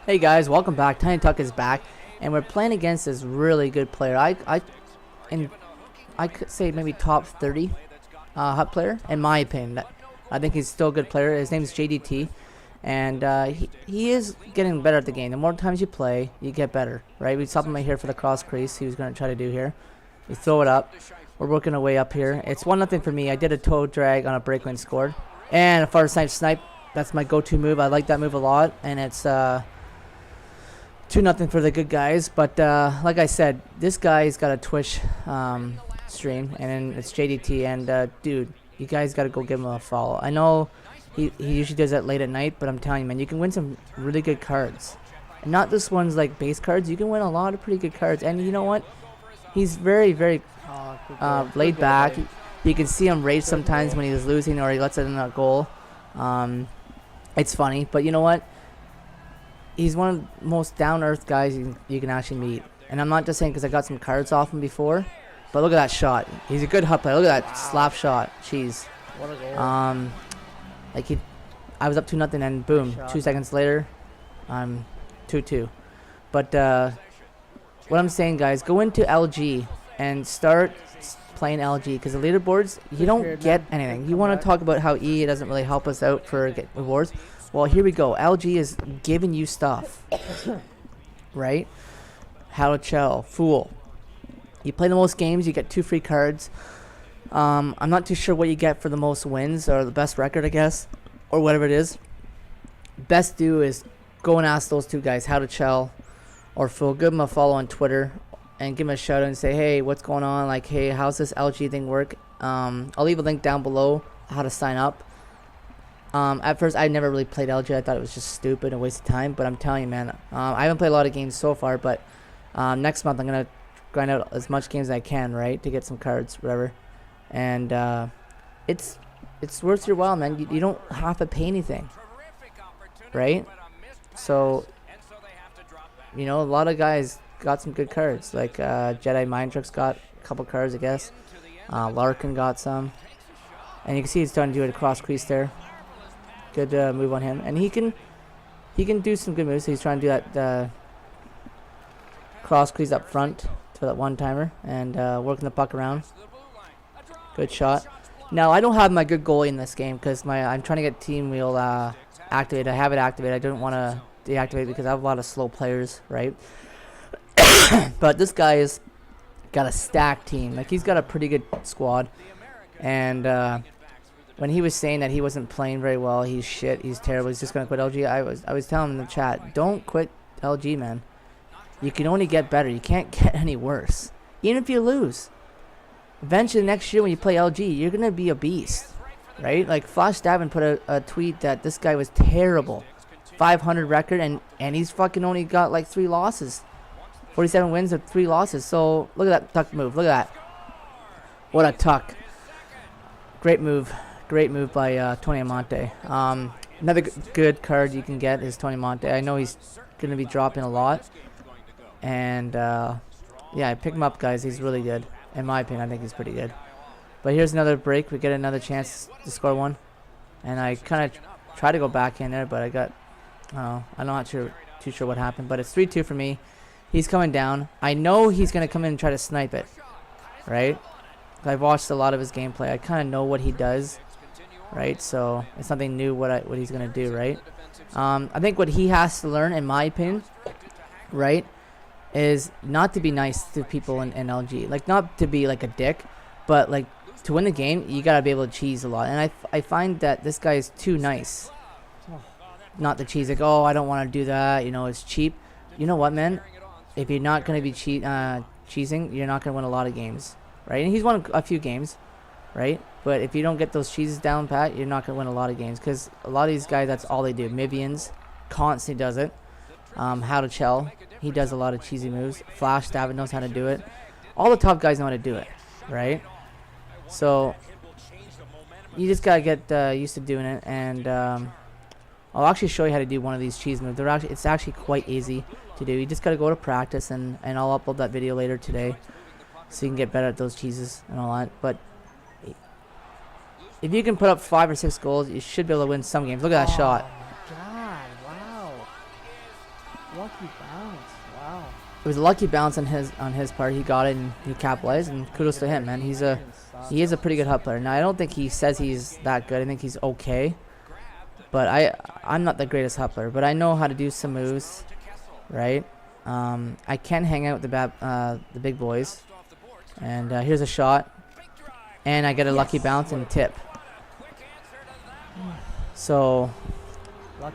Hey guys, welcome back. Tiny Tuck is back, and we're playing against this really good player. I could say maybe top 30 hut player in my opinion. I think he's still a good player. His name is JGT, and he is getting better at the game. The more times you play, you get better, right? We saw him right here for the cross crease. He was going to try to do here. We throw it up. We're working our way up here. It's 1-0 for me. I did a toe drag on a breakaway and scored. And a far side snipe. That's my go-to move. I like that move a lot, and it's 2-0 for the good guys. But like I said, this guy's got a Twitch stream, and then it's JDT. And dude, you guys got to go give him a follow. I know he usually does that late at night, but I'm telling you, man, you can win some really good cards. And not just ones like base cards. You can win a lot of pretty good cards. And you know what? He's very, very laid back. You can see him rage sometimes when he's losing or he lets it in a goal. It's funny, but you know what? He's one of the most down-earth guys you can actually meet. And I'm not just saying because I got some cards off him before, but look at that shot. He's a good hut player. Look at that slap shot. Jeez. What a goal. I was up 2-0 and boom, 2 seconds later, I'm 2-2. But what I'm saying, guys, go into LG and start playing LG, because the leaderboards, you don't get anything. You want to talk about how EA doesn't really help us out for get rewards. Well, here we go. LG is giving you stuff, right? How to Chell, Fool. You play the most games, you get 2 free cards. I'm not too sure what you get for the most wins or the best record, I guess, or whatever it is. Best do is go and ask those 2 guys, How to Chell or Fool. Give them a follow on Twitter and give them a shout out and say, hey, what's going on? Like, hey, how's this LG thing work? I'll leave a link down below how to sign up. At first, I never really played LG. I thought it was just stupid, a waste of time. But I'm telling you, man, I haven't played a lot of games so far. But next month, I'm going to grind out as much games as I can, right, to get some cards, whatever. And it's worth your while, man. You don't have to pay anything, right? So, you know, a lot of guys got some good cards. Like Jedi Mind Trick's got a couple cards, I guess. Larkin got some. And you can see he's starting to do it across crease there. Good move on him, and he can do some good moves. He's trying to do that cross crease up front for that one-timer and working the puck around. Good shot. Now I don't have my good goalie in this game because I'm trying to get team wheel activated. I have it activated. I don't want to deactivate it because I have a lot of slow players, right? But this guy has got a stacked team. Like, he's got a pretty good squad, and when he was saying that he wasn't playing very well, he's shit, he's terrible, he's just gonna quit LG, I was telling him in the chat, don't quit LG, man. You can only get better. You can't get any worse. Even if you lose, eventually next year when you play LG, you're gonna be a beast, right? Like, Flash Davin put a tweet that this guy was terrible, 500 record, and he's fucking only got like 3 losses, 47 wins and 3 losses. So look at that tuck move. Look at that. What a tuck. Great move. Great move by Tony Amante. Another good card you can get is Tony Amante. I know he's going to be dropping a lot. And, yeah, pick him up, guys. He's really good. In my opinion, I think he's pretty good. But here's another break. We get another chance to score one. And I kind of tried to go back in there, but I got... I'm not too sure what happened. But it's 3-2 for me. He's coming down. I know he's going to come in and try to snipe it. Right? I've watched a lot of his gameplay. I kind of know what he does. Right, so it's something new what he's gonna do, right? I think what he has to learn, in my opinion, right, is not to be nice to people in LG. Like, not to be like a dick, but like to win the game, you gotta be able to cheese a lot. And I find that this guy is too nice. Not to cheese, like, oh, I don't want to do that. You know, it's cheap. You know what, man? If you're not gonna be cheesing, you're not gonna win a lot of games, right? And he's won a few games, right? But if you don't get those cheeses down pat, you're not going to win a lot of games. Because a lot of these guys, that's all they do. Mivians constantly does it. How to Chell, he does a lot of cheesy moves. Flash David knows how to do it. All the top guys know how to do it, right? So you just got to get used to doing it. And I'll actually show you how to do one of these cheese moves. It's actually quite easy to do. You just got to go to practice. And I'll upload that video later today, so you can get better at those cheeses and all that. But if you can put up 5 or 6 goals, you should be able to win some games. Look at that shot. God, wow. Lucky bounce. Wow. It was a lucky bounce on his part. He got it and he capitalized, and kudos to him, man. He is a pretty good HUT player. Now I don't think he says he's that good. I think he's okay, but I'm not the greatest HUT player, but I know how to do some moves, right? I can hang out with the big boys, and here's a shot, and I get a lucky bounce and tip. So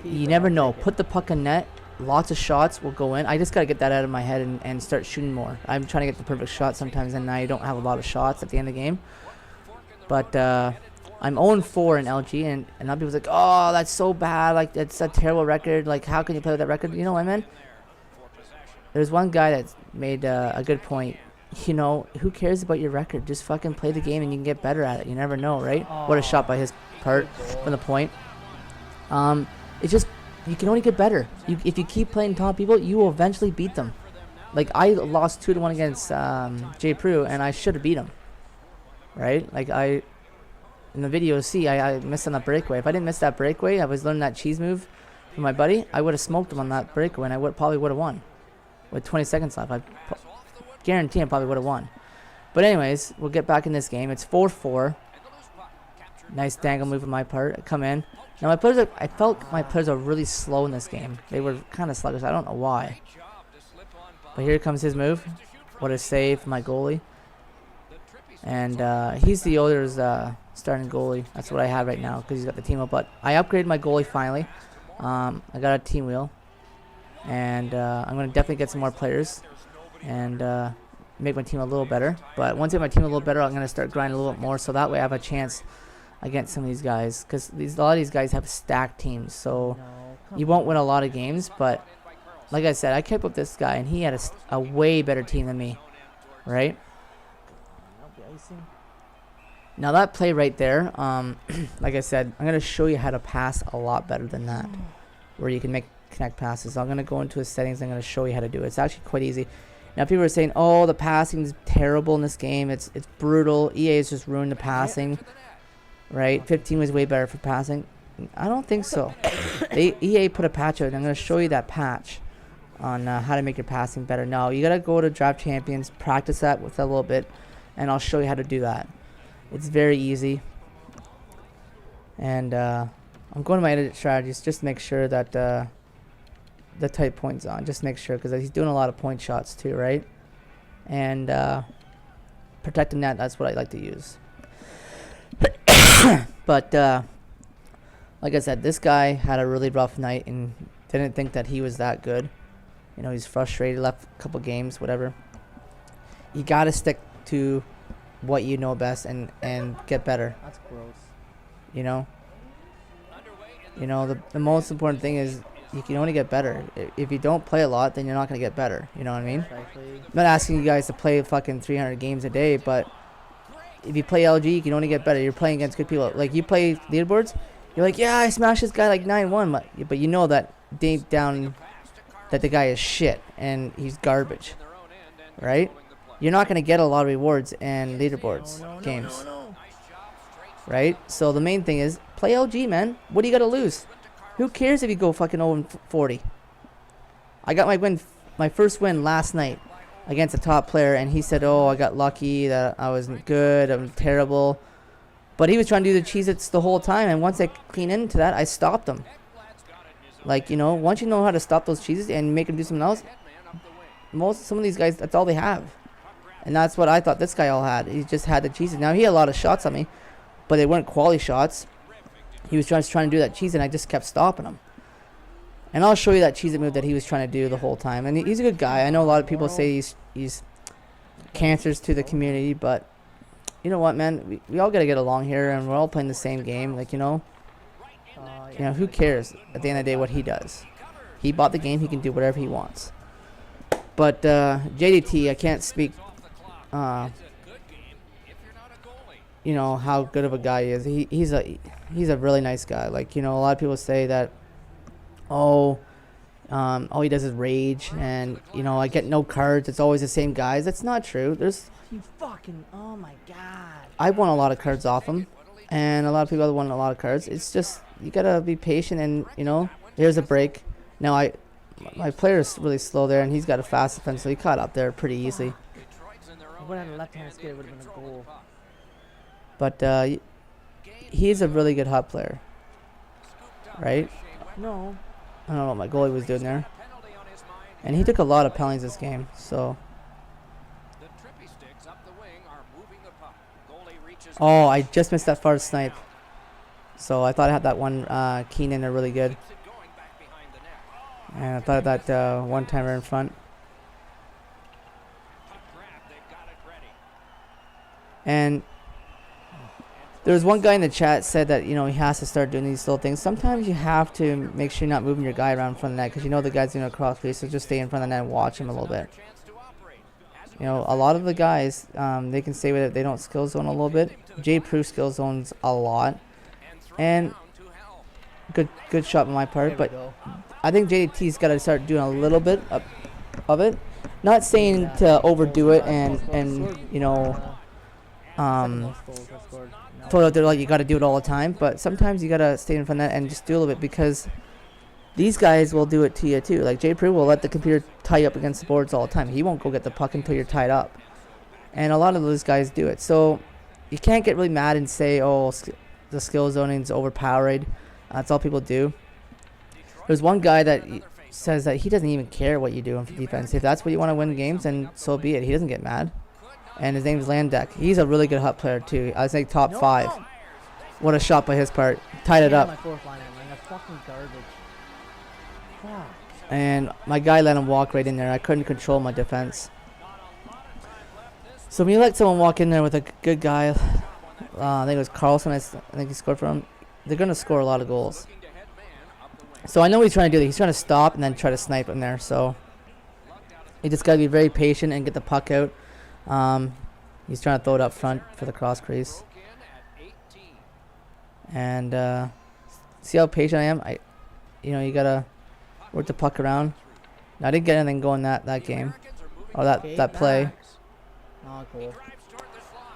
you never know. Put the puck in net. Lots of shots will go in. I just got to get that out of my head and start shooting more. I'm trying to get the perfect shot sometimes, and I don't have a lot of shots at the end of the game. But I'm 0-4 in LG, and a lot of people's like, oh, that's so bad. Like, it's a terrible record. Like, how can you play with that record? You know what, man? There's one guy that's made a good point. You know, who cares about your record? Just fucking play the game, and you can get better at it. You never know, right? What a shot by his part from the point. It's just... You can only get better. If you keep playing top people, you will eventually beat them. Like, I lost 2-1 against J. Prue, and I should have beat him. Right? Like, in the video, see, I missed on that breakaway. If I didn't miss that breakaway, I was learning that cheese move from my buddy, I would have smoked him on that breakaway, and I probably would have won. With 20 seconds left, I guarantee I probably would have won. But anyways, we'll get back in this game. It's 4-4. Nice dangle move on my part. I come in. Now I felt my players are really slow in this game. They were kind of sluggish. I don't know why. But here comes his move. What a save from my goalie. And he's the Oilers' starting goalie. That's what I have right now because he's got the team up. But I upgraded my goalie finally. I got a team wheel. And I'm going to definitely get some more players. And make my team a little better. But once I get my team a little better, I'm going to start grinding a little bit more. So that way I have a chance against some of these guys, because a lot of these guys have stacked teams, so you won't win a lot of games. But like I said, I kept up this guy, and he had a way better team than me, right? Now that play right there, like I said, I'm going to show you how to pass a lot better than that, where you can make connect passes. I'm going to go into his settings. I'm going to show you how to do it. It's actually quite easy. Now people are saying, oh, the passing is terrible in this game. It's brutal. EA has just ruined the passing. Right, 15 was way better for passing. I don't think so. EA put a patch out, and I'm going to show you that patch on how to make your passing better. No, you got to go to Draft Champions, practice that with a little bit, and I'll show you how to do that. It's very easy. And I'm going to my edit strategies just to make sure that the type point's on. Just make sure, because he's doing a lot of point shots too, right? And protecting that, that's what I like to use. But like I said, this guy had a really rough night and didn't think that he was that good. You know, he's frustrated, left a couple games, whatever. You got to stick to what you know best and get better. That's gross. You know, the most important thing is you can only get better. If you don't play a lot, then you're not going to get better. You know what I mean? Exactly. I'm not asking you guys to play fucking 300 games a day, but if you play LG, you can only get better. You're playing against good people. Like, you play leaderboards, you're like, yeah, I smashed this guy like 9-1, but you know that deep down that the guy is shit and he's garbage, right? You're not going to get a lot of rewards in leaderboards games, right? So the main thing is play LG, man. What do you got to lose? Who cares if you go fucking 0-40? I got my first win last night against a top player, and he said, oh, I got lucky that I wasn't good, I'm terrible. But he was trying to do the Cheez-Its the whole time, and once I clean into that, I stopped him. Like, you know, once you know how to stop those Cheez-Its and make them do something else, some of these guys, that's all they have. And that's what I thought this guy all had. He just had the Cheez-Its. Now, he had a lot of shots on me, but they weren't quality shots. He was just trying to do that Cheez-It, and I just kept stopping him. And I'll show you that Cheez-It move that he was trying to do the whole time. And he's a good guy. I know a lot of people say he's cancers to the community, but you know what, man? We all got to get along here, and we're all playing the same game. Like, you know, who cares at the end of the day what he does? He bought the game. He can do whatever he wants. But JDT, I can't speak, you know, how good of a guy he is. He's a really nice guy. Like, you know, a lot of people say that, all he does is rage, and you know, I get no cards. It's always the same guys. That's not true. Oh my god. I won a lot of cards off him, and a lot of people have won a lot of cards. It's just you gotta be patient, and you know, here's a break. Now my player is really slow there, and he's got a fast defense, so he caught up there pretty easily. If I would have had a left-handed skate, it would have been a goal. But he's a really good hot player, right? No. I don't know what my goalie was doing there. And he took a lot of penalties this game, so. Oh, I just missed that far snipe. So I thought I had that one keen in there really good. And I thought that one-timer in front. And there was one guy in the chat said that, you know, he has to start doing these little things. Sometimes you have to make sure you're not moving your guy around in front of the net, because you know the guy's going to cross crease, so just stay in front of the net and watch him a little bit. You know, a lot of the guys, they can say that they don't skill zone a little bit. J. Prue skill zones a lot. And good shot on my part, but I think JDT's got to start doing a little bit of it. Not saying to overdo it and you know, throw it out there like you got to do it all the time, but sometimes you got to stay in front of that and just do a little bit, because these guys will do it to you too. Like J. Prue will let the computer tie you up against the boards all the time. He won't go get the puck until you're tied up, and a lot of those guys do it. So you can't get really mad and say, oh, the skill zoning is overpowered. That's all people do. There's one guy that says that he doesn't even care what you do in defense. If that's what you want to win games, then so be it. He doesn't get mad. And his name is Landek. He's a really good hot player too. I think top 5. What a shot by his part. Tied it up. And my guy let him walk right in there. I couldn't control my defense. So when you let someone walk in there with a good guy, I think it was Carlson, I think he scored for him, they're going to score a lot of goals. So I know what he's trying to do. He's trying to stop and then try to snipe him there. So you just got to be very patient and get the puck out. He's trying to throw it up front for the cross crease. And see how patient I am? You got to work the puck around. Now, I didn't get anything going that game. Or that play. Oh, cool.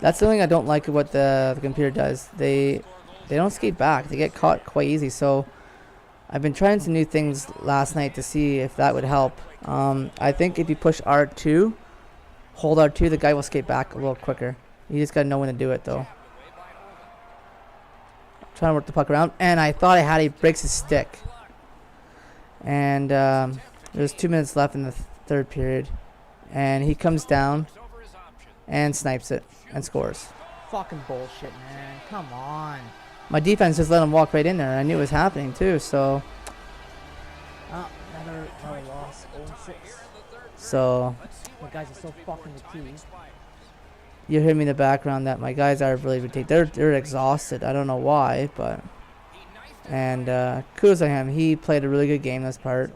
That's the thing I don't like what the computer does. They don't skate back. They get caught quite easy. So I've been trying some new things last night to see if that would help. I think if you push R2, hold R2, the guy will skate back a little quicker. You just gotta know when to do it though. Trying to work the puck around, and I thought I had it. He breaks his stick. And there's 2 minutes left in the third period, and he comes down and snipes it and scores. Fucking bullshit, man. Come on. My defense just let him walk right in there. I knew it was happening too, so. Oh, another loss. 0-6. So. My guys are so fucking fatigued. You hear me in the background that my guys are really fatigued. They're exhausted. I don't know why, but. And kudos to him. He played a really good game this part.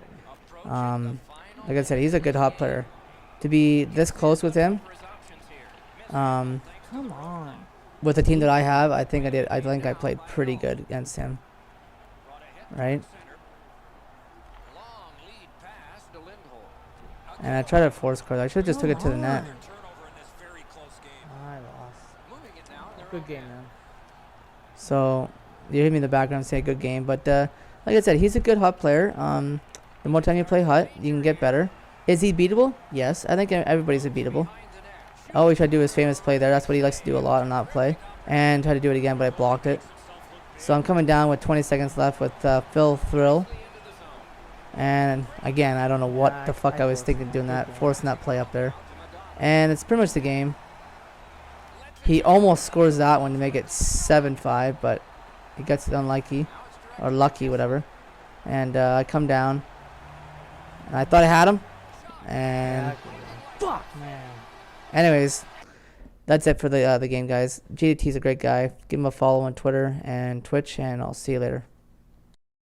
Like I said, he's a good hot player. To be this close with him. Come on. With the team that I have, I think I did. I think I played pretty good against him. Right? And I tried to force card. I should have just took it to the net. I lost. Good game, man. So, you hear me in the background say good game. But, like I said, he's a good hot player. The more time you play hot, you can get better. Is he beatable? Yes. I think everybody's beatable. I always try to do his famous play there. That's what he likes to do a lot on that play. And try to do it again, but I blocked it. So I'm coming down with 20 seconds left with Phil Thrill. And again, I don't know what the fuck I was thinking doing that, forcing that play up there. And it's pretty much the game. He almost scores that one to make it 7-5, but he gets it unlucky. Or lucky, whatever. And I come down. And I thought I had him. And fuck, man. Anyways, that's it for the game, guys. JDT's a great guy. Give him a follow on Twitter and Twitch, and I'll see you later.